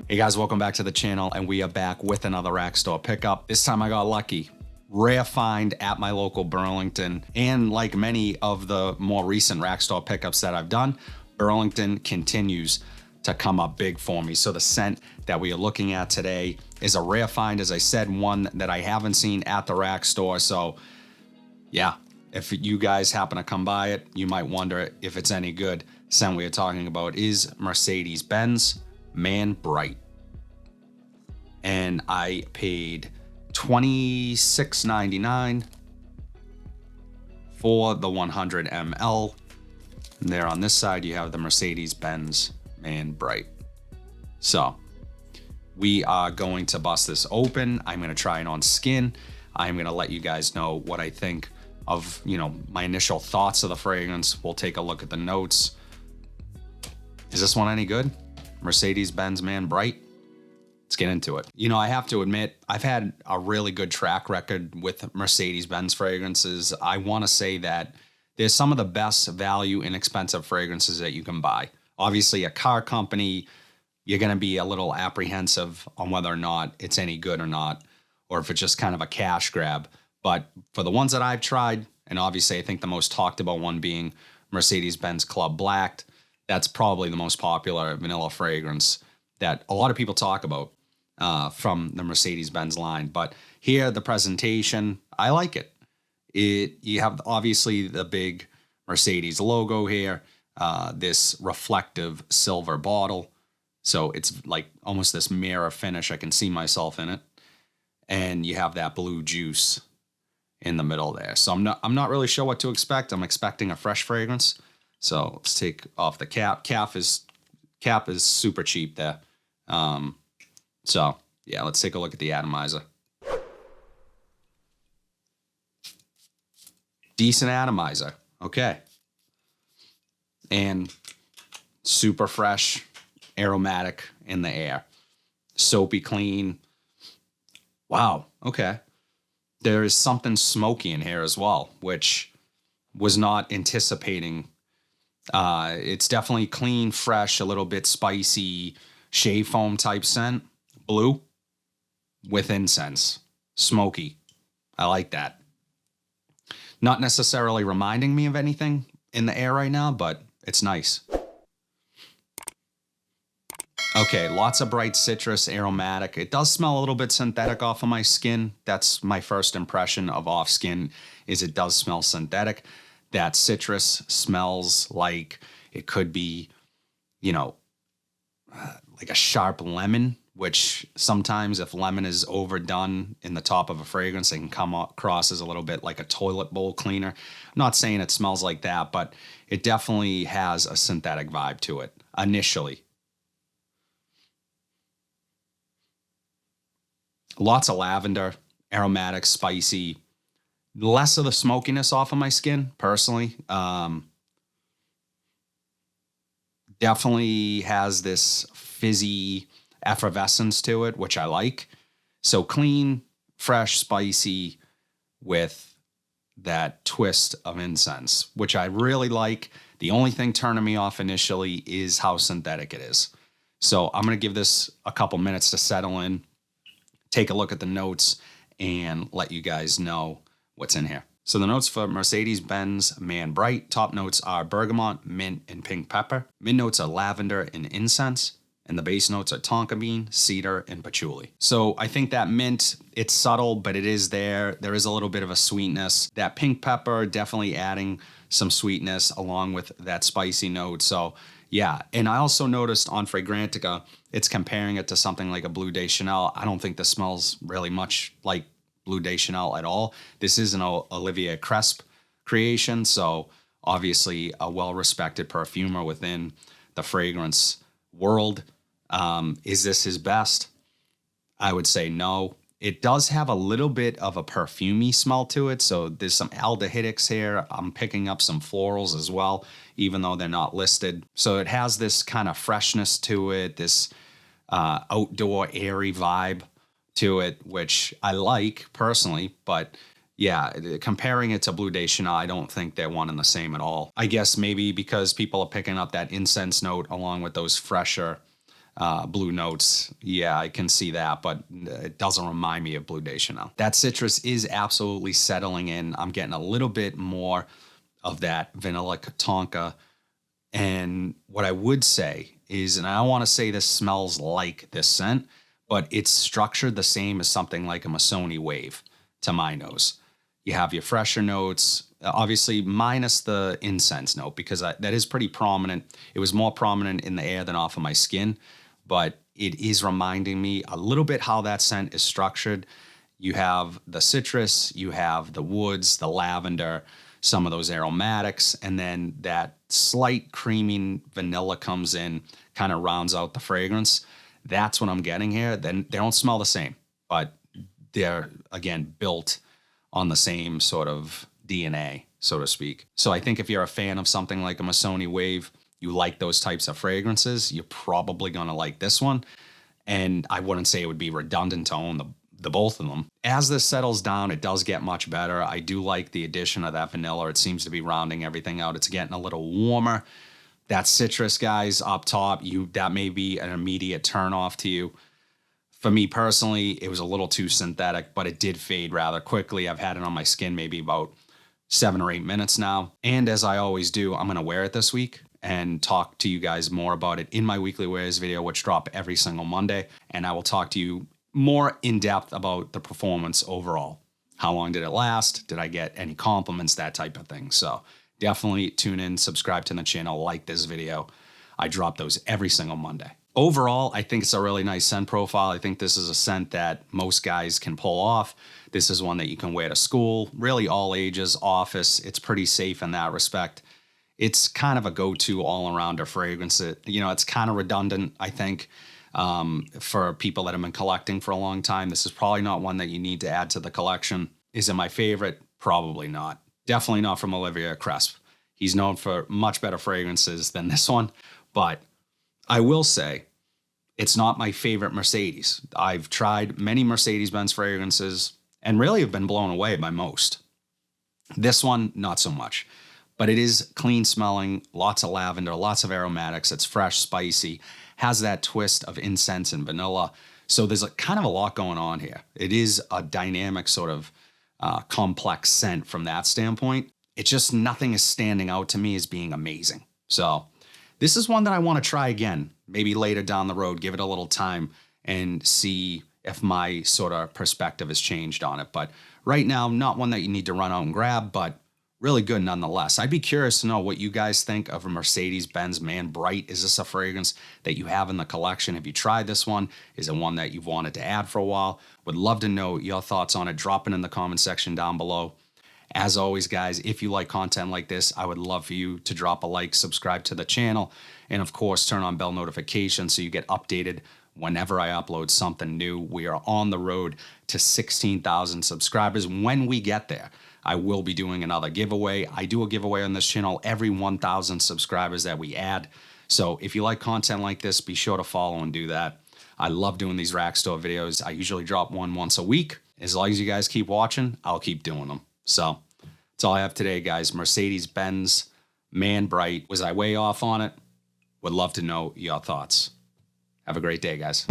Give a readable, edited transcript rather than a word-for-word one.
Hey guys, welcome back to the channel, and we are back with another rack store pickup. This time I got lucky. Rare find at my local Burlington, and like many of the more recent rack store pickups that I've done, Burlington continues to come up big for me. So the scent that we are looking at today is a rare find, as I said, one that I haven't seen at the rack store. So yeah, if you guys happen to come by it, you might wonder if it's any good. Scent we are talking about is Mercedes-Benz Man Bright. And I paid $26.99 for the 100 ml. And there on this side, you have the Mercedes-Benz Man Bright. So we are going to bust this open. I'm going to try it on skin. I'm going to let you guys know what I think of, my initial thoughts of the fragrance. We'll take a look at the notes. Is this one any good? Mercedes-Benz Man Bright. Let's get into it. I have to admit, I've had a really good track record with Mercedes-Benz fragrances. I want to say that there's some of the best value, inexpensive fragrances that you can buy. Obviously, a car company, you're going to be a little apprehensive on whether or not it's any good or not, or if it's just kind of a cash grab. But for the ones that I've tried, and obviously I think the most talked about one being Mercedes-Benz Club Black, that's probably the most popular vanilla fragrance that a lot of people talk about from the Mercedes-Benz line. But here, the presentation, I like it. You have obviously the big Mercedes logo here, this reflective silver bottle. So it's like almost this mirror finish. I can see myself in it. And you have that blue juice in the middle there. So I'm not really sure what to expect. I'm expecting a fresh fragrance. So let's take off the cap. Cap is super cheap there. So yeah, let's take a look at the atomizer. Decent atomizer. Okay. And super fresh, aromatic in the air. Soapy clean. Wow. Okay. There is something smoky in here as well, which was not anticipating. It's definitely clean, fresh, a little bit spicy, shave foam type scent. Blue with incense. Smoky. I like that. Not necessarily reminding me of anything in the air right now, but it's nice. Okay, lots of bright citrus, aromatic. It does smell a little bit synthetic off of my skin. That's my first impression of off skin, is it does smell synthetic. That citrus smells like it could be, like a sharp lemon, which sometimes if lemon is overdone in the top of a fragrance, it can come across as a little bit like a toilet bowl cleaner. I'm not saying it smells like that, but it definitely has a synthetic vibe to it initially. Lots of lavender, aromatic, spicy. Less of the smokiness off of my skin, personally. Definitely has this fizzy effervescence to it, which I like. So clean, fresh, spicy with that twist of incense, which I really like. The only thing turning me off initially is how synthetic it is. So I'm going to give this a couple minutes to settle in, take a look at the notes, and let you guys know what's in here. So the notes for Mercedes-Benz Man Bright, top notes are bergamot, mint, and pink pepper. Mid notes are lavender and incense. And the base notes are tonka bean, cedar, and patchouli. So I think that mint, it's subtle, but it is there. There is a little bit of a sweetness. That pink pepper definitely adding some sweetness along with that spicy note. So yeah, and I also noticed on Fragrantica, it's comparing it to something like a Bleu de Chanel. I don't think this smells really much like Bleu de Chanel at all. This is an Olivier Cresp creation, so obviously a well-respected perfumer within the fragrance world. Is this his best? I would say no. It does have a little bit of a perfumey smell to it, so there's some aldehydics here. I'm picking up some florals as well, even though they're not listed. So it has this kind of freshness to it, this outdoor airy vibe to it, which I like personally, but yeah, comparing it to Bleu de Chanel, I don't think they're one and the same at all. I guess maybe because people are picking up that incense note along with those fresher blue notes. Yeah, I can see that, but it doesn't remind me of Blue de Chanel. That citrus is absolutely settling in. I'm getting a little bit more of that vanilla Tonka. And what I would say is, and I don't want to say this smells like this scent, but it's structured the same as something like a Missoni Wave to my nose. You have your fresher notes, obviously minus the incense note, because that is pretty prominent. It was more prominent in the air than off of my skin, but it is reminding me a little bit how that scent is structured. You have the citrus, you have the woods, the lavender, some of those aromatics, and then that slight creamy vanilla comes in, kind of rounds out the fragrance. That's what I'm getting here. Then they don't smell the same, but they're, again, built on the same sort of DNA, so to speak. So I think if you're a fan of something like a Missoni Wave, you like those types of fragrances, you're probably going to like this one. And I wouldn't say it would be redundant to own the both of them. As this settles down, it does get much better. I do like the addition of that vanilla. It seems to be rounding everything out. It's getting a little warmer. That citrus, guys, up top, that may be an immediate turnoff to you. For me personally, it was a little too synthetic, but it did fade rather quickly. I've had it on my skin maybe about 7 or 8 minutes now. And as I always do, I'm going to wear it this week and talk to you guys more about it in my weekly wears video, which drop every single Monday. And I will talk to you more in depth about the performance overall. How long did it last? Did I get any compliments? That type of thing. So definitely tune in, subscribe to the channel, like this video. I drop those every single Monday. Overall, I think it's a really nice scent profile. I think this is a scent that most guys can pull off. This is one that you can wear to school, really all ages, office. It's pretty safe in that respect. It's kind of a go-to all-arounder fragrance. It's kind of redundant, I think. For people that have been collecting for a long time, this is probably not one that you need to add to the collection. Is it my favorite? Probably not. Definitely not from Olivier Cresp. He's known for much better fragrances than this one, but I will say it's not my favorite Mercedes. I've tried many Mercedes-Benz fragrances and really have been blown away by most. This one, not so much, but it is clean smelling, lots of lavender, lots of aromatics. It's fresh, spicy, has that twist of incense and vanilla. So there's kind of a lot going on here. It is a dynamic sort of complex scent from that standpoint. It's just nothing is standing out to me as being amazing. So this is one that I want to try again, maybe later down the road, give it a little time and see if my sort of perspective has changed on it. But right now, not one that you need to run out and grab, but really good nonetheless. I'd be curious to know what you guys think of a Mercedes-Benz Man Bright. Is this a fragrance that you have in the collection? Have you tried this one? Is it one that you've wanted to add for a while? Would love to know your thoughts on it. Drop it in the comment section down below. As always, guys, if you like content like this, I would love for you to drop a like, subscribe to the channel, and of course, turn on bell notifications so you get updated whenever I upload something new. We are on the road to 16,000 subscribers. When we get there, I will be doing another giveaway. I do a giveaway on this channel every 1,000 subscribers that we add. So if you like content like this, be sure to follow and do that. I love doing these rack store videos. I usually drop one once a week. As long as you guys keep watching, I'll keep doing them. So that's all I have today, guys. Mercedes-Benz Man Bright. Was I way off on it? Would love to know your thoughts. Have a great day, guys.